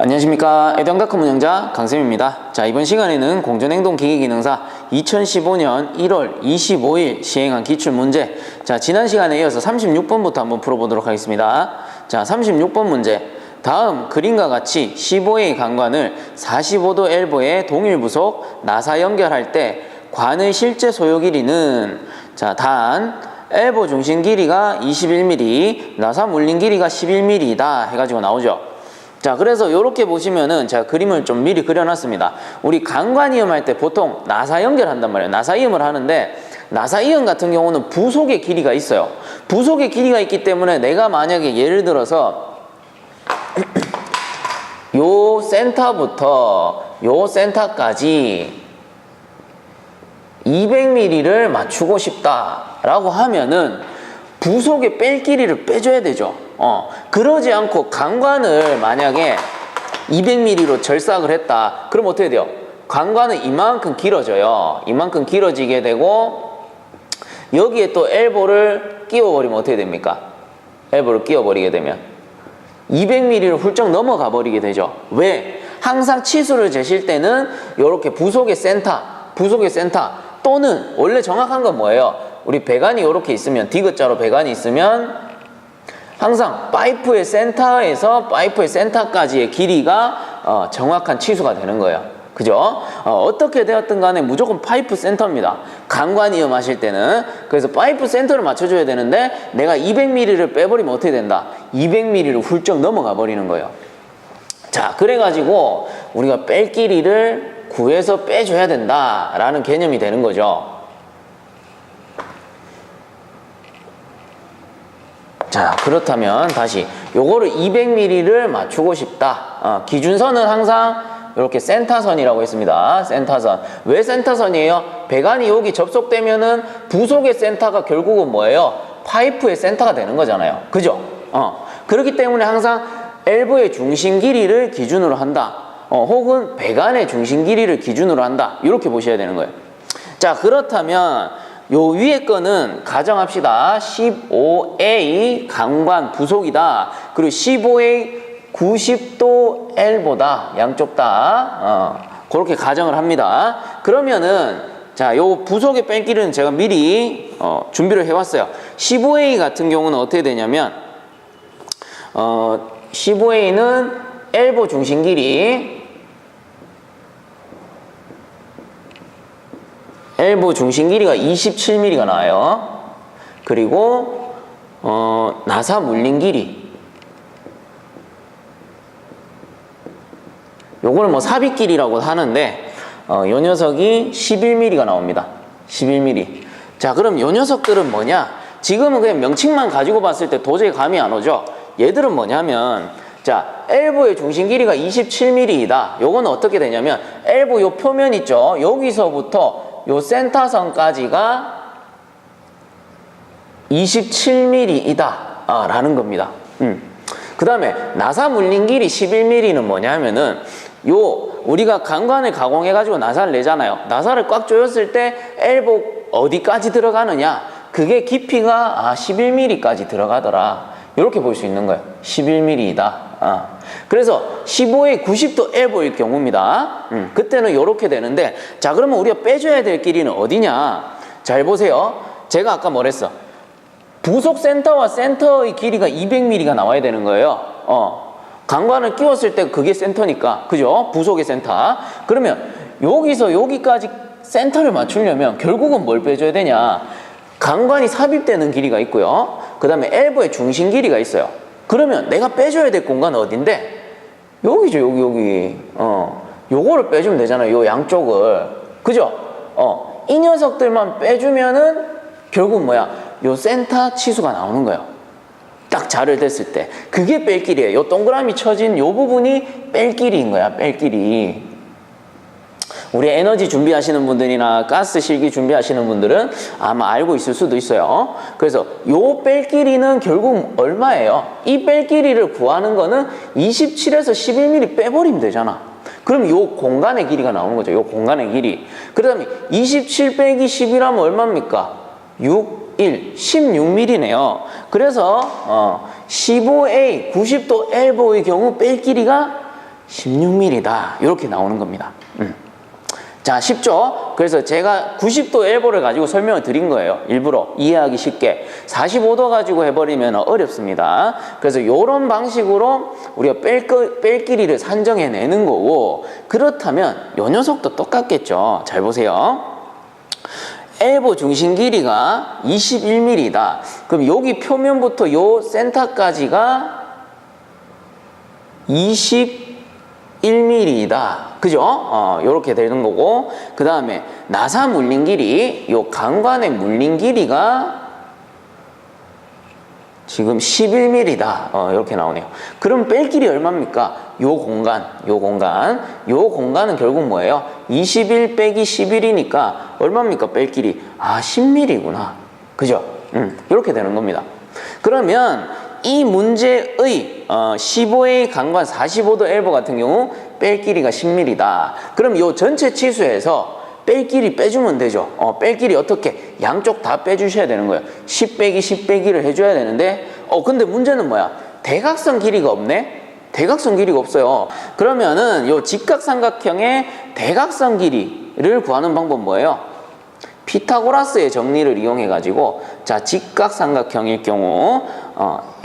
안녕하십니까. 에듀앙닷컴 운영자 강쌤입니다. 자, 이번 시간에는 공전행동기기기능사 2015년 1월 25일 시행한 기출문제, 자, 지난 시간에 이어서 36번부터 한번 풀어보도록 하겠습니다. 자, 36번 문제. 다음 그림과 같이 15A 관관을 45도 엘보의 동일 부속 나사 연결할 때 관의 실제 소요 길이는, 자, 단 엘보 중심 길이가 21mm, 나사 물린 길이가 11mm이다 해가지고 나오죠. 자, 그래서 이렇게 보시면은 제가 그림을 좀 미리 그려놨습니다. 우리 관관이음 할 때 보통 나사 연결한단 말이에요. 나사이음을 하는데, 나사이음 같은 경우는 부속의 길이가 있어요. 부속의 길이가 있기 때문에 내가 만약에 예를 들어서 요 센터부터 요 센터까지 200mm를 맞추고 싶다라고 하면은 부속의 뺄 길이를 빼줘야 되죠. 그러지 않고 관관을 만약에 200mm로 절삭을 했다. 그럼 어떻게 돼요? 관관은 이만큼 길어져요. 이만큼 길어지게 되고, 여기에 또 엘보를 끼워버리면 어떻게 됩니까? 엘보를 끼워버리게 되면 200mm를 훌쩍 넘어가 버리게 되죠. 왜? 항상 치수를 재실 때는 이렇게 부속의 센터 또는 원래 정확한 건 뭐예요? 우리 배관이 이렇게 있으면, 디귿자로 배관이 있으면 항상 파이프의 센터에서 파이프의 센터까지의 길이가 정확한 치수가 되는 거예요. 그죠? 어떻게 되었든 간에 무조건 파이프 센터입니다. 관관이음 하실 때는. 그래서 파이프 센터를 맞춰줘야 되는데, 내가 200mm를 빼버리면 어떻게 된다? 200mm를 훌쩍 넘어가 버리는 거예요. 자, 그래가지고 우리가 뺄 길이를 구해서 빼줘야 된다라는 개념이 되는 거죠. 자, 그렇다면 다시 요거를 200mm를 맞추고 싶다. 기준선은 항상 이렇게 센터선이라고 했습니다. 센터선. 왜 센터선이에요? 배관이 여기 접속되면은 부속의 센터가 결국은 뭐예요? 파이프의 센터가 되는 거잖아요. 그죠? 그렇기 때문에 항상 엘보의 중심 길이를 기준으로 한다. 혹은 배관의 중심 길이를 기준으로 한다. 이렇게 보셔야 되는 거예요. 자, 그렇다면 요 위에 거는 가정합시다. 15A 관관 부속이다. 그리고 15A 90도 L보다 양쪽 다 그렇게 가정을 합니다. 그러면은 자, 요 부속의 뺄 길이는 제가 미리 준비를 해왔어요. 15A 같은 경우는 어떻게 되냐면 15A는 엘보 중심 길이, 엘보 중심 길이가 27mm가 나와요. 그리고 나사 물린 길이, 요거는 뭐 삽입 길이라고 하는데 요 녀석이 11mm가 나옵니다. 11mm. 자, 그럼 요 녀석들은 뭐냐? 지금은 그냥 명칭만 가지고 봤을 때 도저히 감이 안 오죠. 얘들은 뭐냐면, 자, 엘보의 중심 길이가 27mm이다. 요거는 어떻게 되냐면, 엘보 요 표면 있죠? 여기서부터 요 센터선까지가 27mm이다 라는 겁니다. 그 다음에 나사 물린 길이 11mm는 뭐냐면은, 요 우리가 관관을 가공해 가지고 나사를 내잖아요. 나사를 꽉 조였을 때 엘보 어디까지 들어가느냐, 그게 깊이가 11mm까지 들어가더라. 이렇게 볼 수 있는 거예요. 11mm이다. 그래서 15에 90도 엘보일 경우입니다. 그때는 이렇게 되는데, 자, 그러면 우리가 빼줘야 될 길이는 어디냐? 잘 보세요. 제가 아까 뭐랬어? 부속 센터와 센터의 길이가 200mm가 나와야 되는 거예요. 관관을 끼웠을 때 그게 센터니까, 그죠? 부속의 센터. 그러면 여기서 여기까지 센터를 맞추려면 결국은 뭘 빼줘야 되냐? 관관이 삽입되는 길이가 있고요. 그 다음에 엘보의 중심 길이가 있어요. 그러면 내가 빼줘야 될 공간은 어딘데? 여기죠, 여기. 요거를 빼주면 되잖아요. 요 양쪽을. 그죠? 이 녀석들만 빼주면은 결국 뭐야? 요 센터 치수가 나오는 거예요. 딱 자를 댔을 때. 그게 뺄 길이에요. 요 동그라미 쳐진 요 부분이 뺄 길이인 거야, 뺄 길이. 우리 에너지 준비하시는 분들이나 가스 실기 준비하시는 분들은 아마 알고 있을 수도 있어요. 그래서 요 뺄 길이는 결국 얼마예요? 이 뺄 길이를 구하는 거는 27에서 11mm 빼버리면 되잖아. 그럼 요 공간의 길이가 나오는 거죠. 요 공간의 길이. 그 다음에 27 빼기 10이라면 얼마입니까? 6, 1, 16mm네요. 그래서 15A 90도 엘보의 경우 뺄 길이가 16mm다. 이렇게 나오는 겁니다. 자, 쉽죠? 그래서 제가 90도 엘보를 가지고 설명을 드린 거예요. 일부러 이해하기 쉽게. 45도 가지고 해버리면 어렵습니다. 그래서 이런 방식으로 우리가 뺄 길이를 산정해내는 거고, 그렇다면 이 녀석도 똑같겠죠. 잘 보세요. 엘보 중심 길이가 21mm다. 그럼 여기 표면부터 요 센터까지가 21mm이다. 그죠? 요렇게 되는 거고, 그 다음에 나사 물린 길이, 요 강관의 물린 길이가 지금 11mm다. 이렇게 나오네요. 그럼 뺄 길이 얼마입니까? 요 공간은 결국 뭐예요? 21 빼기 11이니까 얼마입니까? 뺄 길이. 10mm구나. 그죠? 이렇게 되는 겁니다. 그러면 이 문제의 15A 강관 45도 엘보 같은 경우 뺄 길이가 10mm다. 그럼 요 전체 치수에서 뺄 길이 빼주면 되죠. 뺄 길이 어떻게? 양쪽 다 빼주셔야 되는 거예요. 10 빼기 10 빼기를 해줘야 되는데, 근데 문제는 뭐야? 대각선 길이가 없네? 대각선 길이가 없어요. 그러면은 요 직각삼각형의 대각선 길이를 구하는 방법 뭐예요? 피타고라스의 정리를 이용해 가지고, 자, 직각삼각형일 경우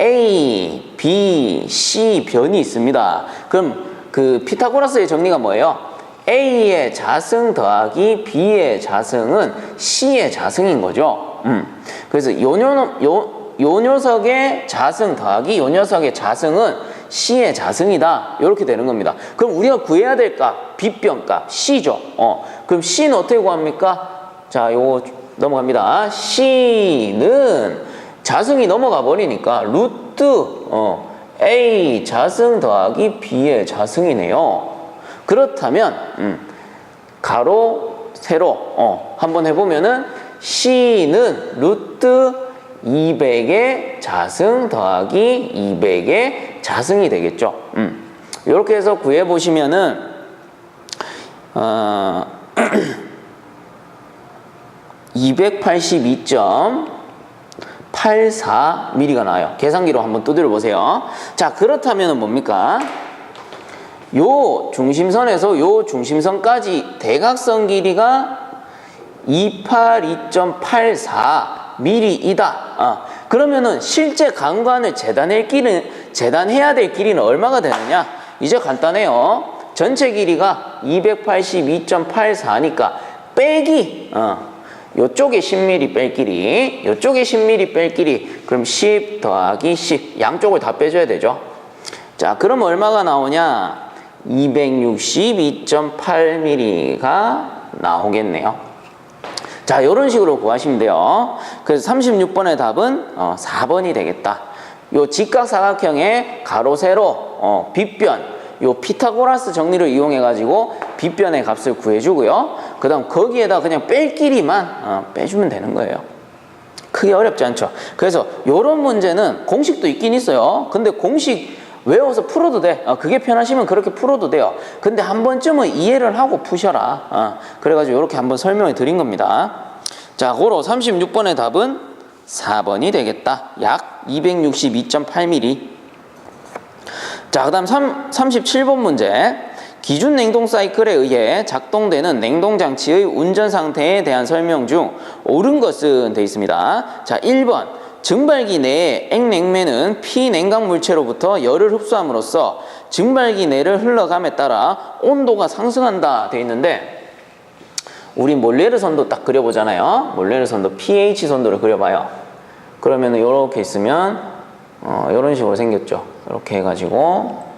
A, B, C 변이 있습니다. 그럼 그 피타고라스의 정리가 뭐예요? A의 자승 더하기 B의 자승은 C의 자승인 거죠. 그래서 요 녀석의 자승 더하기 요 녀석의 자승은 C의 자승이다. 이렇게 되는 겁니다. 그럼 우리가 구해야 될 값, 빗변값 C죠. 그럼 C는 어떻게 구합니까? 자, 요거 넘어갑니다. C는 자승이 넘어가 버리니까 루트 A 자승 더하기 B의 자승이네요. 그렇다면 가로 세로 한번 해보면은 C는 루트 200의 자승 더하기 200의 자승이 되겠죠. 이렇게 해서 구해보시면은 282.84mm가 나와요. 계산기로 한번 두드려 보세요. 자, 그렇다면 뭡니까? 요 중심선에서 요 중심선까지 대각선 길이가 282.84mm이다. 그러면은 실제 강관을 재단해야 될 길이는 얼마가 되느냐? 이제 간단해요. 전체 길이가 282.84니까 빼기 요쪽에 10mm 뺄 길이, 요쪽에 10mm 뺄 길이, 그럼 10 더하기 10 양쪽을 다 빼줘야 되죠. 자, 그럼 얼마가 나오냐? 262.8mm가 나오겠네요. 자, 이런 식으로 구하시면 돼요. 그래서 36번의 답은 4번이 되겠다. 요 직각사각형의 가로 세로 빗변, 요 피타고라스 정리를 이용해 가지고 빗변의 값을 구해주고요. 그 다음 거기에다 그냥 뺄 길이만 빼주면 되는 거예요. 크게 어렵지 않죠. 그래서 요런 문제는 공식도 있긴 있어요. 근데 공식 외워서 풀어도 돼. 그게 편하시면 그렇게 풀어도 돼요. 근데 한 번쯤은 이해를 하고 푸셔라. 그래가지고 이렇게 한번 설명을 드린 겁니다. 자, 고로 36번의 답은 4번이 되겠다. 약 262.8mm. 자, 그 다음 37번 문제. 기준 냉동 사이클에 의해 작동되는 냉동장치의 운전 상태에 대한 설명 중 옳은 것은 되어 있습니다. 자, 1번. 증발기 내의 액냉매는 피냉각 물체로부터 열을 흡수함으로써 증발기 내를 흘러감에 따라 온도가 상승한다 되어 있는데, 우리 몰레르 선도 딱 그려보잖아요. 몰레르 선도 pH 선도를 그려봐요. 그러면은 이렇게 있으면 이런 식으로 생겼죠. 이렇게 해가지고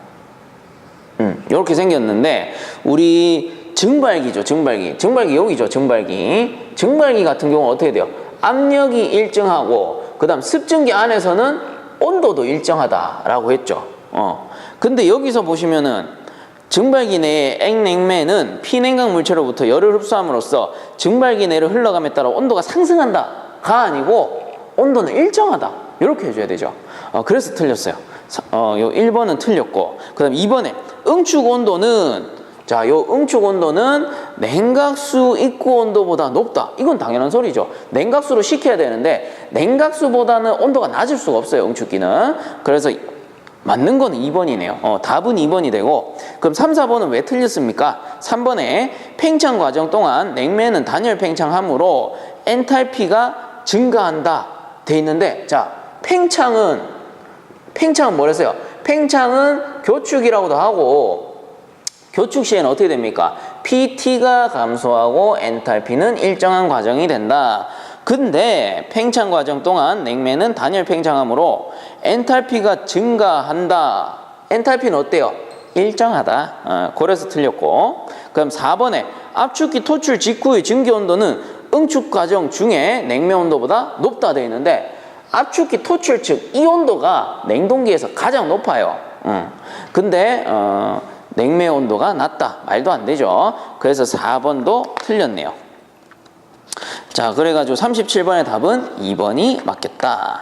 이렇게 생겼는데, 우리 증발기죠. 증발기 여기죠. 증발기 같은 경우는 어떻게 돼요? 압력이 일정하고 그 다음 습증기 안에서는 온도도 일정하다라고 했죠. 근데 여기서 보시면은 증발기 내의 액냉매는 피냉각 물체로부터 열을 흡수함으로써 증발기 내를 흘러감에 따라 온도가 상승한다가 아니고 온도는 일정하다. 이렇게 해줘야 되죠. 그래서 틀렸어요. 요 1번은 틀렸고, 그 다음 2번에 응축 온도는, 자, 요 응축 온도는 냉각수 입구 온도보다 높다. 이건 당연한 소리죠. 냉각수로 식혀야 되는데 냉각수보다는 온도가 낮을 수가 없어요. 응축기는. 그래서 맞는 거는 2번이네요. 답은 2번이 되고, 그럼 3, 4번은 왜 틀렸습니까? 3번에 팽창 과정 동안 냉매는 단열 팽창하므로 엔탈피가 증가한다 돼 있는데, 자, 팽창은 뭐랬어요? 팽창은 교축이라고도 하고, 교축 시에는 어떻게 됩니까? PT가 감소하고 엔탈피는 일정한 과정이 된다. 근데 팽창 과정 동안 냉매는 단열 팽창하므로 엔탈피가 증가한다. 엔탈피는 어때요? 일정하다. 그래서 틀렸고. 그럼 4번에 압축기 토출 직후의 증기 온도는 응축 과정 중에 냉매 온도보다 높다 되어 있는데, 압축기 토출 즉 이 온도가 냉동기에서 가장 높아요. 근데 냉매 온도가 낮다. 말도 안 되죠. 그래서 4번도 틀렸네요. 자, 그래가지고 37번의 답은 2번이 맞겠다.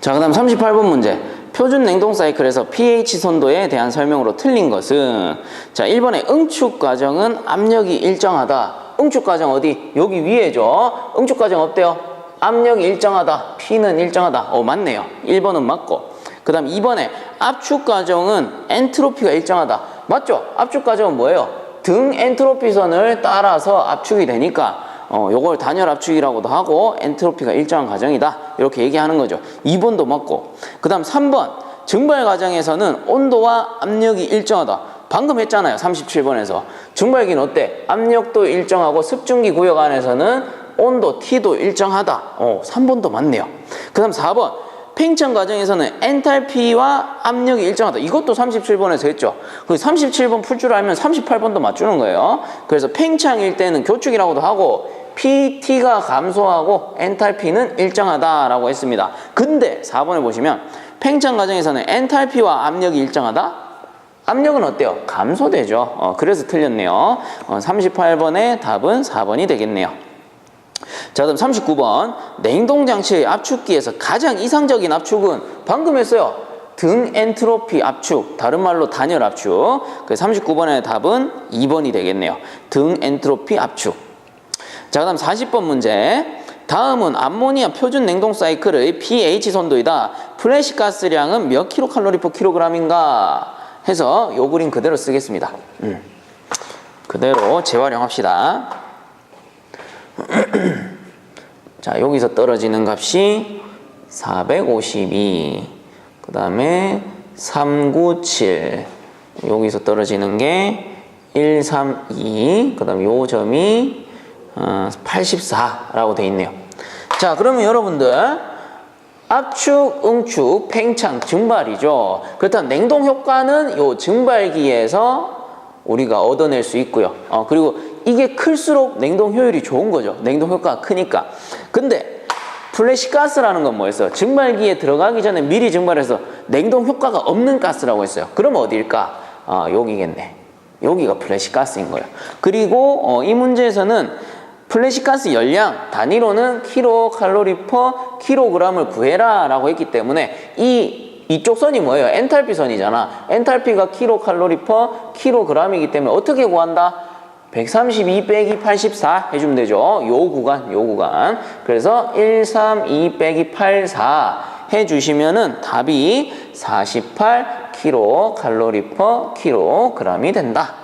자, 그 다음 38번 문제. 표준 냉동 사이클에서 pH 선도에 대한 설명으로 틀린 것은, 자, 1번에 응축 과정은 압력이 일정하다. 응축 과정 어디? 여기 위에죠. 응축 과정 어때요? 압력이 일정하다. P는 일정하다. 맞네요. 1번은 맞고. 그 다음 2번에 압축 과정은 엔트로피가 일정하다. 맞죠? 압축 과정은 뭐예요? 등 엔트로피선을 따라서 압축이 되니까 요걸 단열 압축이라고도 하고 엔트로피가 일정한 과정이다. 이렇게 얘기하는 거죠. 2번도 맞고. 그 다음 3번 증발 과정에서는 온도와 압력이 일정하다. 방금 했잖아요. 37번에서. 증발기는 어때? 압력도 일정하고 습중기 구역 안에서는 온도 T도 일정하다. 3번도 맞네요. 그 다음 4번 팽창 과정에서는 엔탈피와 압력이 일정하다. 이것도 37번에서 했죠. 37번 풀 줄 알면 38번도 맞추는 거예요. 그래서 팽창일 때는 교축이라고도 하고 PT가 감소하고 엔탈피는 일정하다라고 했습니다. 근데 4번에 보시면 팽창 과정에서는 엔탈피와 압력이 일정하다? 압력은 어때요? 감소되죠. 그래서 틀렸네요. 38번의 답은 4번이 되겠네요. 자, 그럼 39번 냉동장치의 압축기에서 가장 이상적인 압축은 방금 했어요. 등 엔트로피 압축, 다른 말로 단열 압축. 그래서 39번의 답은 2번이 되겠네요. 등 엔트로피 압축. 자, 그 다음 40번 문제. 다음은 암모니아 표준 냉동 사이클의 pH 선도이다. 플래시 가스량은 몇 킬로칼로리 per 킬로그램인가 해서 요 그림 그대로 쓰겠습니다. 그대로 재활용합시다. 자, 여기서 떨어지는 값이 452, 그 다음에 397, 여기서 떨어지는 게 132, 그 다음에 요 점이 84라고 돼 있네요. 자, 그러면 여러분들 압축, 응축, 팽창, 증발이죠. 그렇다면 냉동 효과는 요 증발기에서 우리가 얻어낼 수 있고요. 그리고 이게 클수록 냉동 효율이 좋은 거죠. 냉동 효과가 크니까. 근데 플래시 가스라는 건 뭐였어요? 증발기에 들어가기 전에 미리 증발해서 냉동 효과가 없는 가스라고 했어요. 그럼 어디일까? 여기겠네. 여기가 플래시 가스인 거예요. 그리고 이 문제에서는 플래시 가스 열량 단위로는 킬로칼로리 퍼 킬로그램을 구해라 라고 했기 때문에 이쪽 선이 뭐예요? 엔탈피 선이잖아. 엔탈피가 킬로칼로리 퍼 킬로그램이기 때문에 어떻게 구한다? 132 빼기 84 해주면 되죠. 요 구간. 그래서 132 빼기 84 해주시면은 답이 48 킬로칼로리 퍼 킬로그램이 된다.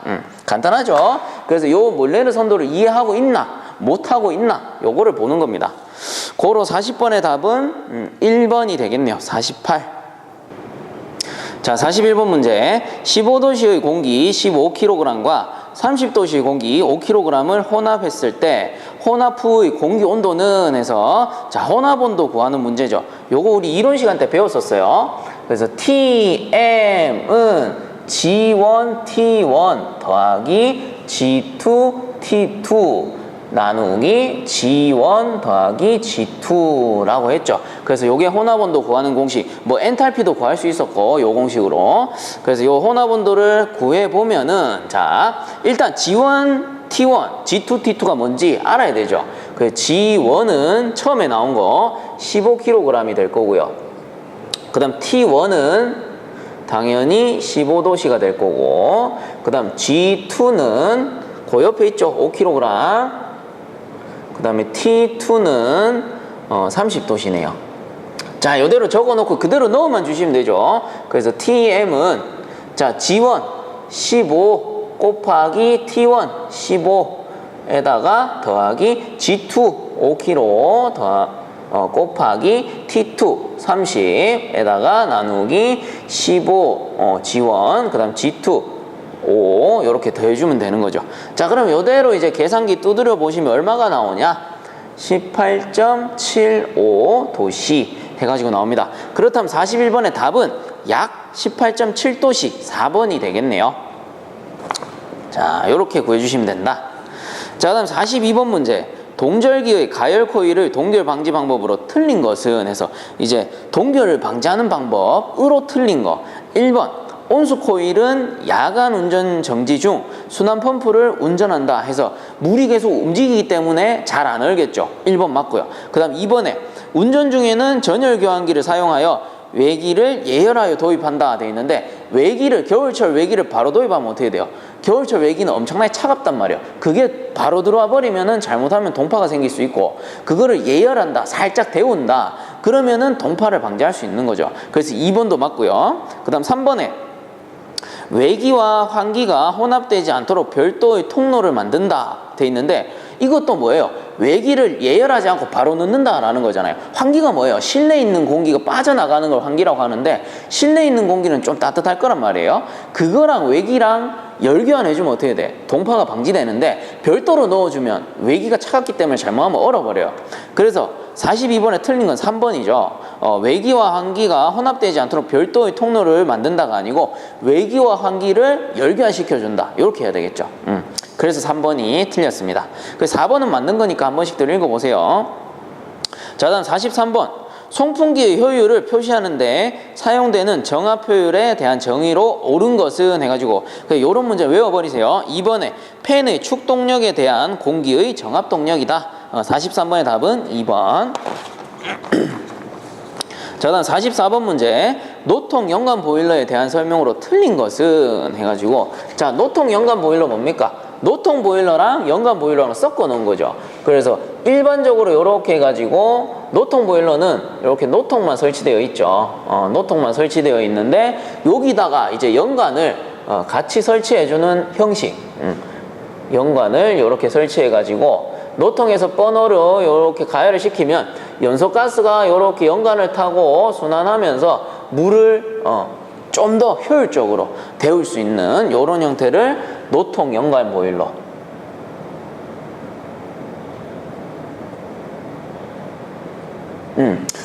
간단하죠? 그래서 요 몰레르 선도를 이해하고 있나? 못하고 있나? 요거를 보는 겁니다. 고로 40번의 답은 1번이 되겠네요. 48. 자, 41번 문제. 15도씨의 공기 15kg과 30도씨 공기 5kg을 혼합했을 때 혼합 후의 공기 온도는 해서, 자, 혼합 온도 구하는 문제죠. 요거 우리 이론 시간 때 배웠었어요. 그래서 TM은 G1T1 더하기 G2T2 나누기 G1 더하기 G2라고 했죠. 그래서 요게 혼합온도 구하는 공식, 뭐 엔탈피도 구할 수 있었고 요 공식으로. 그래서 요 혼합온도를 구해보면은, 자, 일단 G1, T1, G2, T2가 뭔지 알아야 되죠. 그 G1은 처음에 나온 거 15kg이 될 거고요. 그 다음 T1은 당연히 15도씨가 될 거고, 그 다음 G2는 그 옆에 있죠. 5kg. 그 다음에 T2는 30도씨네요. 자, 이대로 적어놓고 그대로 넣어만 주시면 되죠. 그래서 TM은 자 G1 15 곱하기 T1 15에다가 더하기 G2 5kg 곱하기 T2 30에다가 나누기 15 G1 그 다음 G2 5 이렇게 더해주면 되는 거죠. 자, 그럼 이대로 이제 계산기 두드려 보시면 얼마가 나오냐? 18.75 도씨 해가지고 나옵니다. 그렇다면 41번의 답은 약 18.7도씨 4번이 되겠네요. 자, 이렇게 구해주시면 된다. 자, 그 다음 42번 문제. 동절기의 가열 코일을 동결 방지 방법으로 틀린 것은 해서 이제 동결을 방지하는 방법으로 틀린 거. 1번 온수 코일은 야간 운전 정지 중 순환 펌프를 운전한다 해서 물이 계속 움직이기 때문에 잘 안 얼겠죠. 1번 맞고요. 그 다음 2번에 운전 중에는 전열 교환기를 사용하여 외기를 예열하여 도입한다 되어 있는데 외기를 겨울철 외기를 바로 도입하면 어떻게 돼요? 겨울철 외기는 엄청나게 차갑단 말이에요. 그게 바로 들어와 버리면은 잘못하면 동파가 생길 수 있고 그거를 예열한다, 살짝 데운다 그러면은 동파를 방지할 수 있는 거죠. 그래서 2번도 맞고요. 그 다음 3번에 외기와 환기가 혼합되지 않도록 별도의 통로를 만든다 돼 있는데 이것도 뭐예요? 외기를 예열하지 않고 바로 넣는다라는 거잖아요. 환기가 뭐예요? 실내에 있는 공기가 빠져나가는 걸 환기라고 하는데 실내에 있는 공기는 좀 따뜻할 거란 말이에요. 그거랑 외기랑 열교환해주면 어떻게 돼? 동파가 방지되는데 별도로 넣어주면 외기가 차갑기 때문에 잘못하면 얼어버려요. 그래서 42번에 틀린 건 3번이죠. 외기와 환기가 혼합되지 않도록 별도의 통로를 만든다가 아니고 외기와 환기를 열교환시켜준다. 이렇게 해야 되겠죠. 그래서 3번이 틀렸습니다. 그래서 4번은 맞는 거니까 한 번씩 더 읽어보세요. 자, 다음 43번. 송풍기의 효율을 표시하는데 사용되는 정합 효율에 대한 정의로 옳은 것은 해가지고 이런 문제 외워버리세요. 2번에 팬의 축동력에 대한 공기의 정합동력이다. 43번의 답은 2번. 자, 다음 44번 문제. 노통 연관 보일러에 대한 설명으로 틀린 것은 해가지고 자, 노통 연관 보일러 뭡니까? 노통 보일러랑 연관 보일러랑 섞어 놓은 거죠. 그래서 일반적으로 이렇게 해가지고 노통 보일러는 이렇게 노통만 설치되어 있죠. 노통만 설치되어 있는데 여기다가 이제 연관을 같이 설치해주는 형식. 연관을 이렇게 설치해가지고 노통에서 버너로 이렇게 가열을 시키면 연소가스가 이렇게 연관을 타고 순환하면서 물을 좀 더 효율적으로 데울 수 있는 이런 형태를 노통 연관 보일러.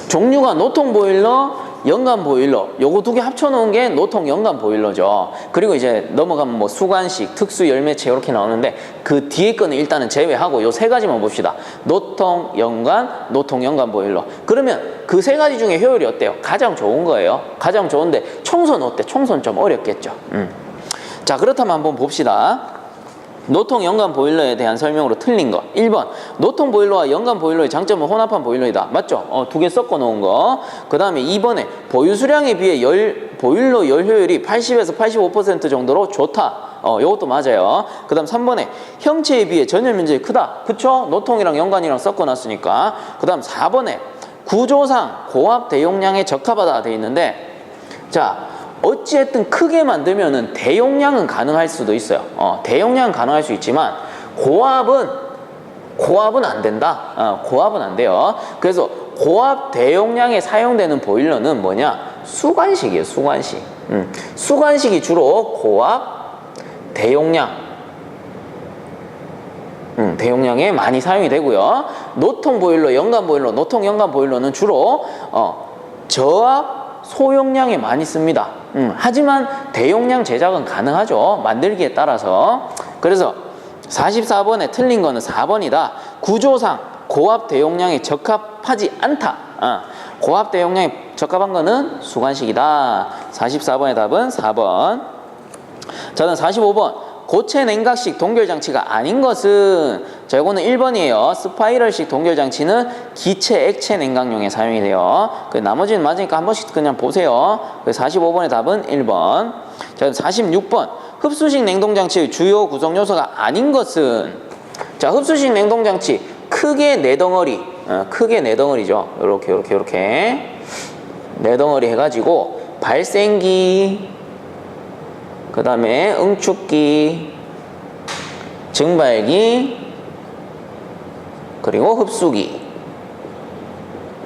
종류가 노통 보일러, 연관 보일러 요거 두 개 합쳐놓은 게 노통 연관 보일러죠. 그리고 이제 넘어가면 뭐 수관식, 특수 열매체 이렇게 나오는데 그 뒤에 거는 일단은 제외하고 요 세 가지만 봅시다. 노통 연관 보일러. 그러면 그 세 가지 중에 효율이 어때요? 가장 좋은 거예요. 가장 좋은데 청소는 어때? 청소는 좀 어렵겠죠. 자, 그렇다면 한번 봅시다. 노통 연관 보일러에 대한 설명으로 틀린 거. 1번 노통 보일러와 연관 보일러의 장점은 혼합한 보일러이다. 맞죠? 두 개 섞어 놓은 거. 그 다음에 2번에 보유 수량에 비해 보일러 열 효율이 80에서 85% 정도로 좋다. 요것도 맞아요. 그 다음 3번에 형체에 비해 전열 면적이 크다. 그쵸? 노통이랑 연관이랑 섞어 놨으니까. 그 다음 4번에 구조상 고압 대용량에 적합하다 돼 있는데 자, 어찌됐든 크게 만들면은 대용량은 가능할 수도 있어요. 대용량은 가능할 수 있지만 고압은 안 된다. 고압은 안 돼요. 그래서 고압 대용량에 사용되는 보일러는 뭐냐? 수관식이에요. 수관식. 수관식이 주로 고압 대용량 대용량에 많이 사용이 되고요. 노통 보일러, 연관 보일러, 노통 연관 보일러는 주로 저압 소용량에 많이 씁니다. 하지만 대용량 제작은 가능하죠. 만들기에 따라서. 그래서 44번에 틀린 거는 4번이다. 구조상 고압 대용량에 적합하지 않다. 고압 대용량에 적합한 거는 수관식이다. 44번의 답은 4번. 저는 45번. 고체 냉각식 동결장치가 아닌 것은 자, 이거는 1번이에요. 스파이럴식 동결장치는 기체 액체 냉각용에 사용이 돼요. 나머지는 맞으니까 한 번씩 그냥 보세요. 45번의 답은 1번. 자, 46번. 흡수식 냉동장치의 주요 구성 요소가 아닌 것은 자, 흡수식 냉동장치 크게 네 덩어리 크게 네 덩어리죠. 요렇게 네 덩어리 해가지고 발생기, 그 다음에 응축기, 증발기, 그리고 흡수기.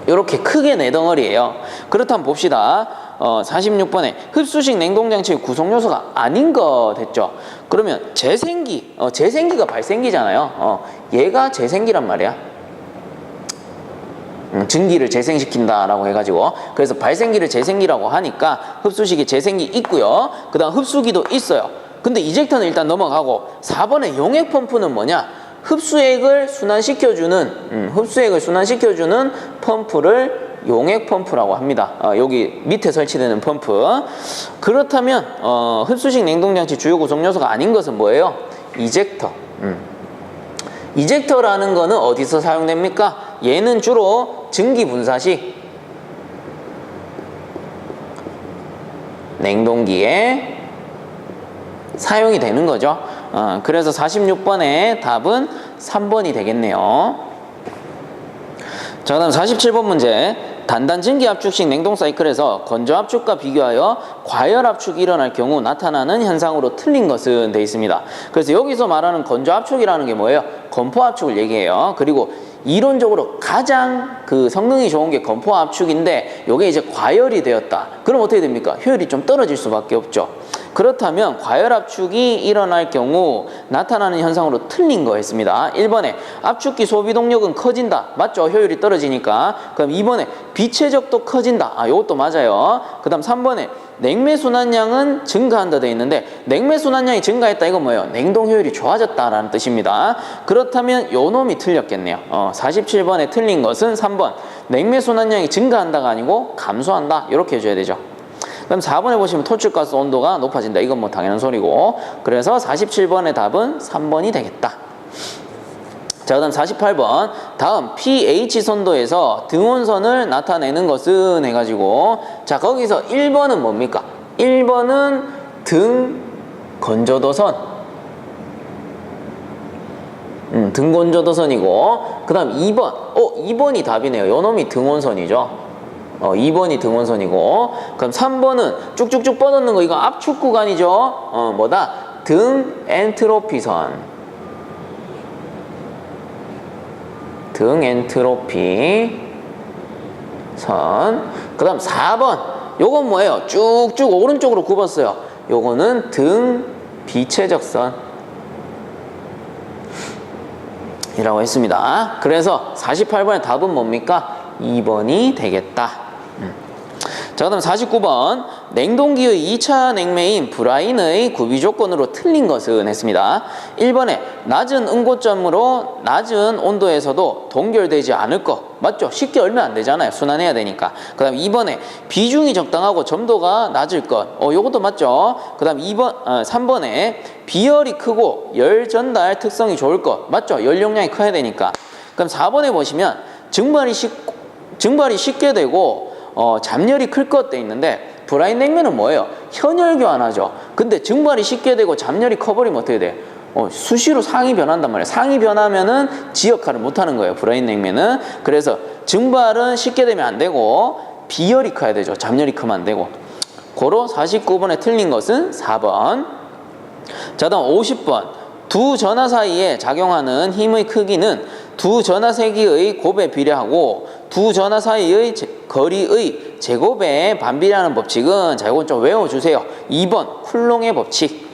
이렇게 크게 네 덩어리예요. 그렇다면 봅시다. 46번에 흡수식 냉동장치의 구성요소가 아닌 거 됐죠. 그러면 재생기, 재생기가 발생기잖아요. 얘가 재생기란 말이야. 증기를 재생시킨다라고 해가지고, 그래서 발생기를 재생기라고 하니까 흡수식이 재생기 있고요. 그 다음 흡수기도 있어요. 근데 이젝터는 일단 넘어가고, 4번의 용액 펌프는 뭐냐? 흡수액을 순환시켜주는 펌프를 용액 펌프라고 합니다. 여기 밑에 설치되는 펌프. 그렇다면 흡수식 냉동장치 주요 구성 요소가 아닌 것은 뭐예요? 이젝터. 이젝터라는 거는 어디서 사용됩니까? 얘는 주로 증기 분사식 냉동기에 사용이 되는 거죠. 그래서 46번의 답은 3번이 되겠네요. 자, 그다음 47번 문제. 단단 증기 압축식 냉동 사이클에서 건조 압축과 비교하여 과열 압축이 일어날 경우 나타나는 현상으로 틀린 것은 돼 있습니다. 그래서 여기서 말하는 건조 압축이라는 게 뭐예요? 건포 압축을 얘기해요. 그리고 이론적으로 가장 그 성능이 좋은 게 건포 압축인데 요게 이제 과열이 되었다. 그럼 어떻게 됩니까? 효율이 좀 떨어질 수밖에 없죠. 그렇다면 과열 압축이 일어날 경우 나타나는 현상으로 틀린 거 했습니다. 1번에 압축기 소비 동력은 커진다. 맞죠? 효율이 떨어지니까. 그럼 2번에 비체적도 커진다. 요것도 맞아요. 그 다음 3번에 냉매 순환량은 증가한다 돼 있는데 냉매 순환량이 증가했다 이건 뭐예요? 냉동 효율이 좋아졌다라는 뜻입니다. 그렇다면 요 놈이 틀렸겠네요. 47번에 틀린 것은 3번 냉매 순환량이 증가한다가 아니고 감소한다 이렇게 해줘야 되죠. 그럼 4번에 보시면 토출가스 온도가 높아진다. 이건 뭐 당연한 소리고. 그래서 47번의 답은 3번이 되겠다. 자, 그 다음 48번. 다음 pH 선도에서 등온선을 나타내는 것은 해가지고, 자, 거기서 1번은 뭡니까? 1번은 등 건조도선. 등 건조도선이고, 그 다음 2번. 2번이 답이네요. 요 놈이 등온선이죠. 2번이 등온선이고, 그럼 3번은 쭉쭉쭉 뻗어놓는 거, 이거 압축 구간이죠. 뭐다? 등 엔트로피선. 등 엔트로피 선. 그 다음 4번. 요건 뭐예요? 쭉쭉 오른쪽으로 굽었어요. 요거는 등 비체적선. 이라고 했습니다. 그래서 48번의 답은 뭡니까? 2번이 되겠다. 자, 그다음 49번. 냉동기의 2차 냉매인 브라인의 구비 조건으로 틀린 것은 했습니다. 1번에 낮은 응고점으로 낮은 온도에서도 동결되지 않을 것. 맞죠? 쉽게 얼면 안 되잖아요. 순환해야 되니까. 그 다음 2번에 비중이 적당하고 점도가 낮을 것. 요것도 맞죠? 그 다음 3번에 비열이 크고 열 전달 특성이 좋을 것. 맞죠? 연용량이 커야 되니까. 그럼 4번에 보시면 증발이 쉽게 되고 잠열이 클 것 돼 있는데 브라인 냉매는 뭐예요? 현열 교환하죠. 근데 증발이 쉽게 되고 잠열이 커버리면 어떻게 돼? 수시로 상이 변한단 말이에요. 상이 변하면은 지 역할을 못하는 거예요. 브라인 냉매는. 그래서 증발은 쉽게 되면 안 되고 비열이 커야 되죠. 잠열이 크면 안 되고. 고로 49번에 틀린 것은 4번. 자, 다음 50번. 두 전하 사이에 작용하는 힘의 크기는 두 전하 세기의 곱에 비례하고 두 전하 사이의 거리의 제곱에 반비례하는 법칙은, 자, 이건 좀 외워주세요. 2번 쿨롱의 법칙.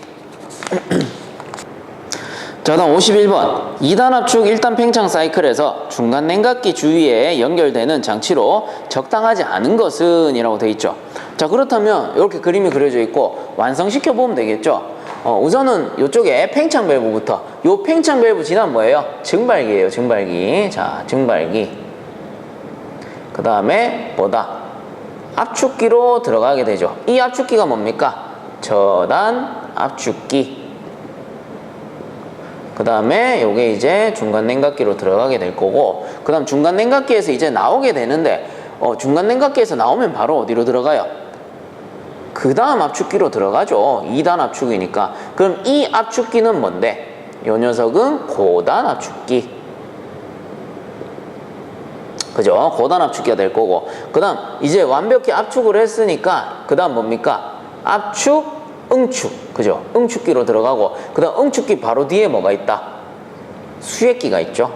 자, 다음 51번. 2단 압축 1단 팽창 사이클에서 중간 냉각기 주위에 연결되는 장치로 적당하지 않은 것은 이라고 되어 있죠. 자, 그렇다면 이렇게 그림이 그려져 있고 완성시켜 보면 되겠죠. 우선은 이쪽에 팽창 밸브부터. 요 팽창 밸브 지나면 뭐예요? 증발기예요. 증발기. 자, 증발기. 그 다음에 뭐다? 압축기로 들어가게 되죠. 이 압축기가 뭡니까? 저단 압축기. 그 다음에 요게 이제 중간 냉각기로 들어가게 될 거고, 그 다음 중간 냉각기에서 이제 나오게 되는데, 중간 냉각기에서 나오면 바로 어디로 들어가요? 그 다음 압축기로 들어가죠. 2단 압축이니까. 그럼 이 압축기는 뭔데? 요 녀석은 고단 압축기. 그죠? 고단 압축기가 될 거고. 그 다음, 이제 완벽히 압축을 했으니까, 그 다음 뭡니까? 압축, 응축. 그죠? 응축기로 들어가고, 그 다음 응축기 바로 뒤에 뭐가 있다? 수액기가 있죠?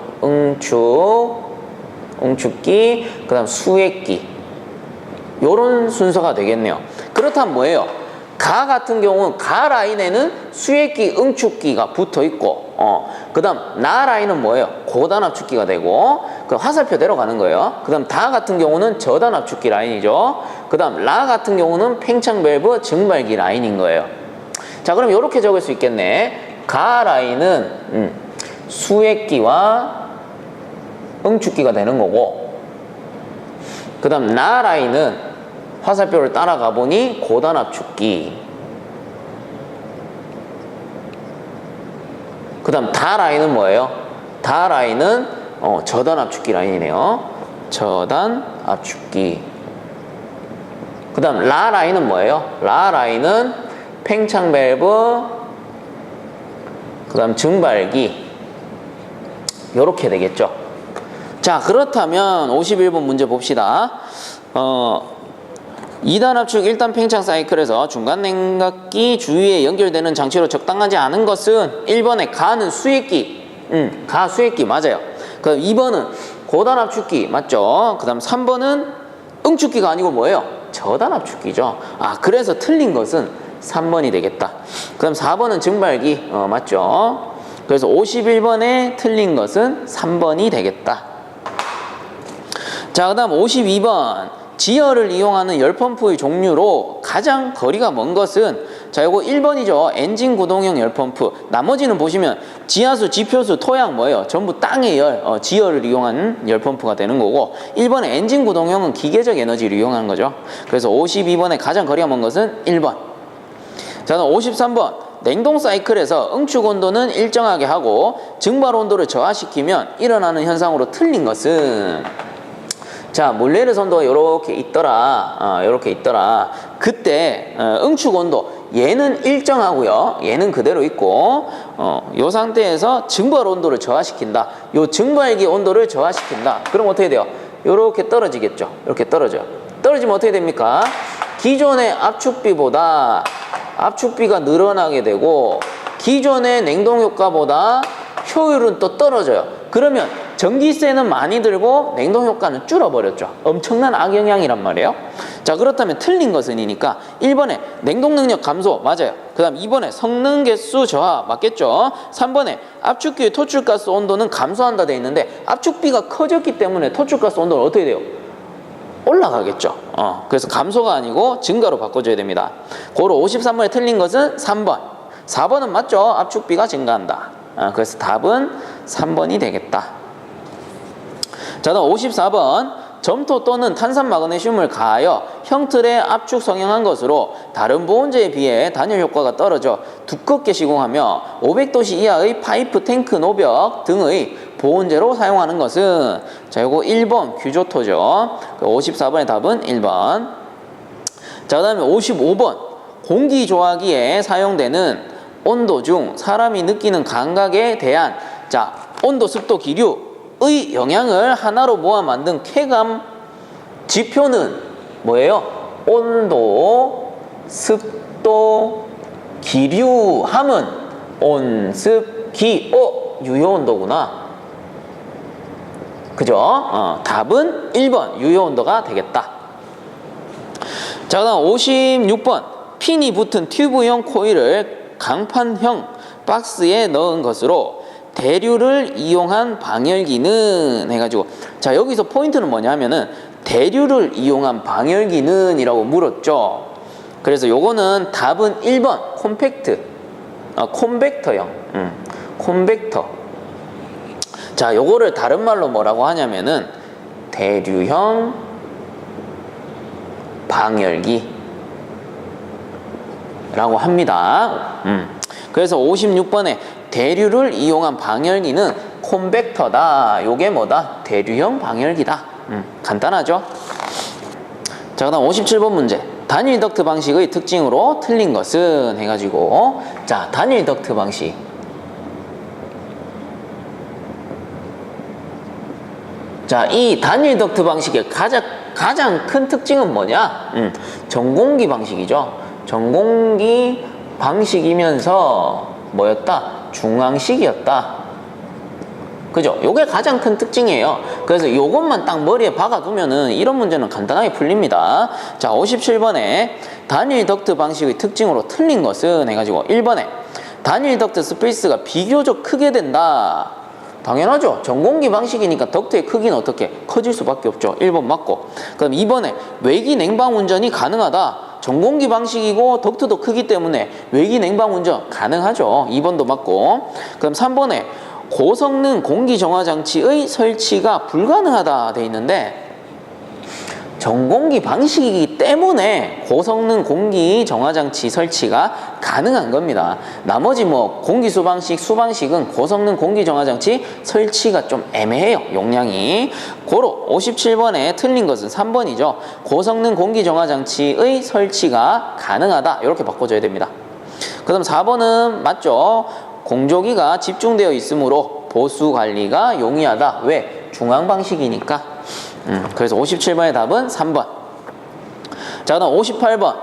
응축기, 그 다음 수액기. 요런 순서가 되겠네요. 그렇다면 뭐예요? 가 같은 경우는 가 라인에는 수액기, 응축기가 붙어 있고, 그 다음 나 라인은 뭐예요? 고단 압축기가 되고, 그 화살표대로 가는 거예요. 그 다음 다 같은 경우는 저단 압축기 라인이죠. 그 다음 라 같은 경우는 팽창 밸브 증발기 라인인 거예요. 자, 그럼 이렇게 적을 수 있겠네. 가 라인은 수액기와 응축기가 되는 거고, 그 다음 나 라인은 화살표를 따라가 보니 고단 압축기. 그 다음 다 라인은 뭐예요? 다 라인은 저단 압축기 라인이네요. 저단 압축기. 그 다음 라 라인은 뭐예요? 라 라인은 팽창 밸브, 그 다음 증발기. 요렇게 되겠죠. 자, 그렇다면 51번 문제 봅시다. 2단 압축 1단 팽창 사이클에서 중간 냉각기 주위에 연결되는 장치로 적당하지 않은 것은 1번에 가는 수액기. 가 수액기 맞아요. 그럼 2번은 고단 압축기 맞죠? 그 다음 3번은 응축기가 아니고 뭐예요? 저단 압축기죠. 아, 그래서 틀린 것은 3번이 되겠다. 그 다음 4번은 증발기. 맞죠? 그래서 51번에 틀린 것은 3번이 되겠다. 자, 그 다음 52번. 지열을 이용하는 열펌프의 종류로 가장 거리가 먼 것은, 자, 요거 1번이죠. 엔진 구동형 열펌프. 나머지는 보시면 지하수, 지표수, 토양 뭐예요? 전부 땅의 열, 지열을 이용한 열펌프가 되는 거고, 1번의 엔진 구동형은 기계적 에너지를 이용하는 거죠. 그래서 52번에 가장 거리가 먼 것은 1번. 자, 그럼 53번. 냉동 사이클에서 응축 온도는 일정하게 하고 증발 온도를 저하시키면 일어나는 현상으로 틀린 것은, 자, 몰레르 선도가 요렇게 있더라. 요렇게 있더라. 그때 응축 온도 얘는 일정하고요. 얘는 그대로 있고, 요 상태에서 증발 온도를 저하시킨다. 요 증발기 온도를 저하시킨다. 그럼 어떻게 돼요? 요렇게 떨어지겠죠. 이렇게 떨어져요. 떨어지면 어떻게 됩니까? 기존의 압축비보다 압축비가 늘어나게 되고, 기존의 냉동 효과보다 효율은 또 떨어져요. 그러면 전기세는 많이 들고 냉동 효과는 줄어버렸죠. 엄청난 악영향이란 말이에요. 자, 그렇다면 틀린 것은이니까 1번에 냉동 능력 감소 맞아요. 그 다음 2번에 성능 개수 저하 맞겠죠. 3번에 압축기의 토출가스 온도는 감소한다 돼 있는데, 압축비가 커졌기 때문에 토출가스 온도는 어떻게 돼요? 올라가겠죠. 그래서 감소가 아니고 증가로 바꿔줘야 됩니다. 고로 53번에 틀린 것은 3번. 4번은 맞죠. 압축비가 증가한다. 그래서 답은 3번이 되겠다. 자, 다음 54번. 점토 또는 탄산 마그네슘을 가하여 형틀에 압축 성형한 것으로 다른 보온제에 비해 단열 효과가 떨어져 두껍게 시공하며 500도씨 이하의 파이프, 탱크, 노벽 등의 보온제로 사용하는 것은, 자, 이거 1번 규조토죠. 54번의 답은 1번. 자, 그 다음에 55번. 공기조화기에 사용되는 온도 중 사람이 느끼는 감각에 대한, 자, 온도, 습도, 기류의 영향을 하나로 모아 만든 쾌감 지표는 뭐예요? 온도, 습도, 기류 함은 온, 습, 기. 유효온도구나. 그죠? 답은 1번 유효온도가 되겠다. 자, 그 다음 56번. 핀이 붙은 튜브형 코일을 강판형 박스에 넣은 것으로 대류를 이용한 방열기는 해가지고, 자, 여기서 포인트는 뭐냐 하면은 대류를 이용한 방열기는 이라고 물었죠. 그래서 요거는 답은 1번 콤팩트, 콤벡터형, 콤벡터. 자, 요거를 다른 말로 뭐라고 하냐면은 대류형 방열기 라고 합니다. 그래서 56번에 대류를 이용한 방열기는 콤벡터다. 요게 뭐다? 대류형 방열기다. 간단하죠? 자, 그 다음 57번 문제. 단일 덕트 방식의 특징으로 틀린 것은 해가지고, 자, 단일 덕트 방식. 자, 이 단일 덕트 방식의 가장 큰 특징은 뭐냐? 전공기 방식이죠. 전공기 방식이면서 뭐였다? 중앙식이었다. 그죠? 요게 가장 큰 특징이에요. 그래서 요것만 딱 머리에 박아두면은 이런 문제는 간단하게 풀립니다. 자, 57번에 단일 덕트 방식의 특징으로 틀린 것은 해가지고 1번에 단일 덕트 스페이스가 비교적 크게 된다. 당연하죠. 전공기 방식이니까 덕트의 크기는 어떻게? 커질 수밖에 없죠. 1번 맞고. 그럼 2번에 외기 냉방 운전이 가능하다. 전공기 방식이고 덕트도 크기 때문에 외기 냉방 운전 가능하죠. 2번도 맞고. 그럼 3번에 고성능 공기정화장치의 설치가 불가능하다 돼 있는데 전공기 방식이기 때문에 고성능 공기정화장치 설치가 가능한 겁니다. 나머지 뭐 공기수방식, 수방식은 고성능 공기정화장치 설치가 좀 애매해요. 용량이. 고로 57번에 틀린 것은 3번이죠. 고성능 공기정화장치의 설치가 가능하다. 이렇게 바꿔줘야 됩니다. 그 다음 4번은 맞죠. 공조기가 집중되어 있으므로 보수 관리가 용이하다. 왜? 중앙 방식이니까. 그래서 57번의 답은 3번. 자, 그다음 58번.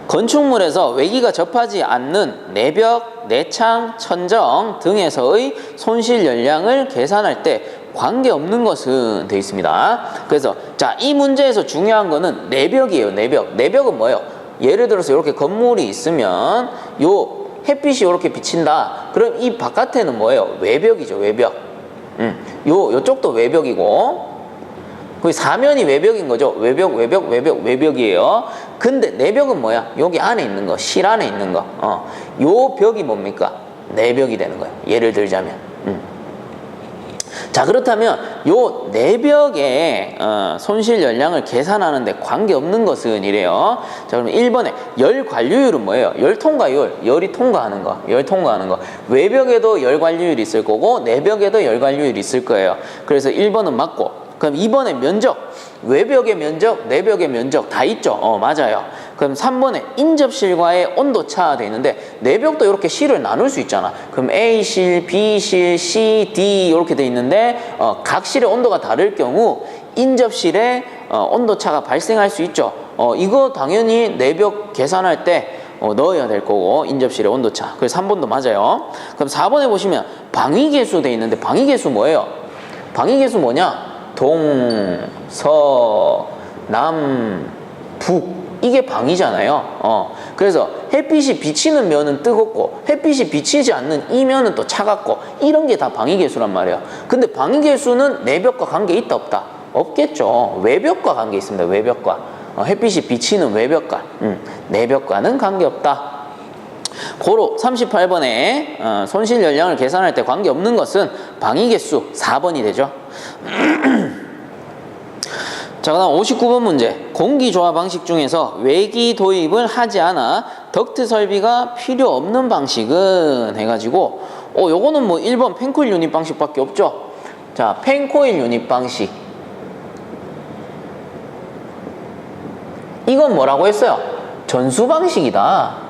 건축물에서 외기가 접하지 않는 내벽, 내창, 천정 등에서의 손실 열량을 계산할 때 관계없는 것은 되어 있습니다. 그래서 자, 이 문제에서 중요한 거는 내벽이에요. 내벽은 뭐예요? 예를 들어서 이렇게 건물이 있으면 요 햇빛이 이렇게 비친다. 그럼 이 바깥에는 뭐예요? 외벽이죠. 외벽. 요쪽도 외벽이고 거의 사면이 외벽인 거죠. 외벽이에요. 근데 내벽은 뭐야? 여기 안에 있는 거, 실 안에 있는 거. 요 벽이 뭡니까? 내벽이 되는 거예요. 예를 들자면. 자, 그렇다면 요 내벽의 손실 열량을 계산하는데 관계없는 것은 이래요. 자, 그러면 1번에 열 관류율은 뭐예요? 열 통과율, 열이 통과하는 거, 열 통과하는 거. 외벽에도 열 관류율이 있을 거고 내벽에도 열 관류율이 있을 거예요. 그래서 1번은 맞고. 그럼 2번에 면적, 외벽의 면적, 내벽의 면적 다 있죠? 맞아요. 그럼 3번에 인접실과의 온도차 돼 있는데 내벽도 이렇게 실을 나눌 수 있잖아. 그럼 A실, B실, C, D 이렇게 돼 있는데 각 실의 온도가 다를 경우 인접실에 온도차가 발생할 수 있죠. 이거 당연히 내벽 계산할 때 넣어야 될 거고 인접실의 온도차. 그래서 3번도 맞아요. 그럼 4번에 보시면 방위계수 돼 있는데 방위계수 뭐예요? 방위계수 뭐냐? 동, 서, 남, 북 이게 방이잖아요. 그래서 햇빛이 비치는 면은 뜨겁고 햇빛이 비치지 않는 이 면은 또 차갑고 이런 게 다 방위계수란 말이에요. 근데 방위계수는 내벽과 관계 있다 없다? 없겠죠. 외벽과 관계 있습니다. 외벽과. 햇빛이 비치는 외벽과 내벽과는 관계없다. 고로 38번에 손실 열량을 계산할 때 관계없는 것은 방위계수 4번이 되죠. 자, 그 다음 59번 문제. 공기조화 방식 중에서 외기 도입을 하지 않아 덕트 설비가 필요 없는 방식은 해가지고 요거는 뭐 1번 펜코일 유닛 방식밖에 없죠. 자, 펜코일 유닛 방식 이건 뭐라고 했어요? 전수 방식이다.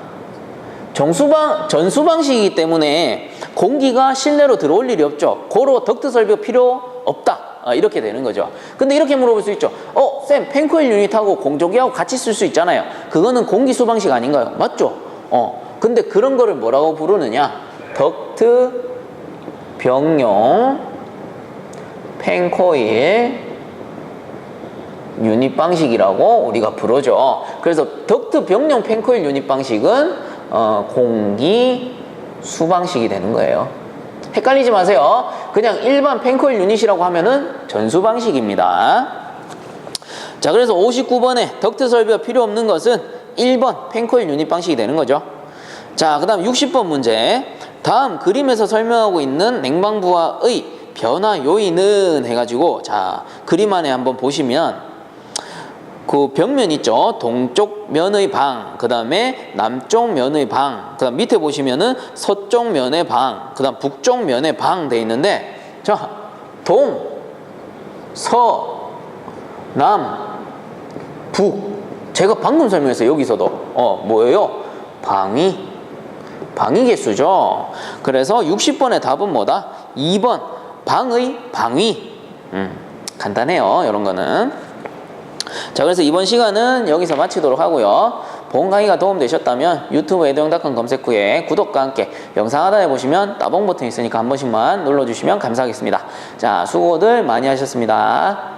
전수 방식이기 때문에 공기가 실내로 들어올 일이 없죠. 고로 덕트 설비가 필요 없다. 이렇게 되는 거죠. 근데 이렇게 물어볼 수 있죠. 쌤, 펜코일 유닛하고 공조기하고 같이 쓸 수 있잖아요. 그거는 공기수 방식 아닌가요? 맞죠? 근데 그런 거를 뭐라고 부르느냐? 덕트 병용 펜코일 유닛 방식이라고 우리가 부르죠. 그래서 덕트 병용 펜코일 유닛 방식은 공기 수방식이 되는 거예요. 헷갈리지 마세요. 그냥 일반 펜코일 유닛이라고 하면은 전수 방식입니다. 자, 그래서 59번에 덕트 설비가 필요 없는 것은 1번 펜코일 유닛 방식이 되는 거죠. 자, 그 다음 60번 문제. 다음 그림에서 설명하고 있는 냉방부하의 변화 요인은 해가지고 자, 그림 안에 한번 보시면 그 벽면 있죠. 동쪽 면의 방, 그 다음에 남쪽 면의 방, 그 다음 밑에 보시면은 서쪽 면의 방, 그 다음 북쪽 면의 방 돼 있는데 자, 동, 서, 남, 북. 제가 방금 설명했어요. 여기서도 뭐예요? 방위계수죠. 그래서 60번의 답은 뭐다? 2번 방의 방위. 간단해요. 이런 거는. 자, 그래서 이번 시간은 여기서 마치도록 하고요. 본 강의가 도움되셨다면 유튜브 에듀영닷컴 검색 후에 구독과 함께 영상 하단에 보시면 따봉 버튼 있으니까 한 번씩만 눌러주시면 감사하겠습니다. 자, 수고들 많이 하셨습니다.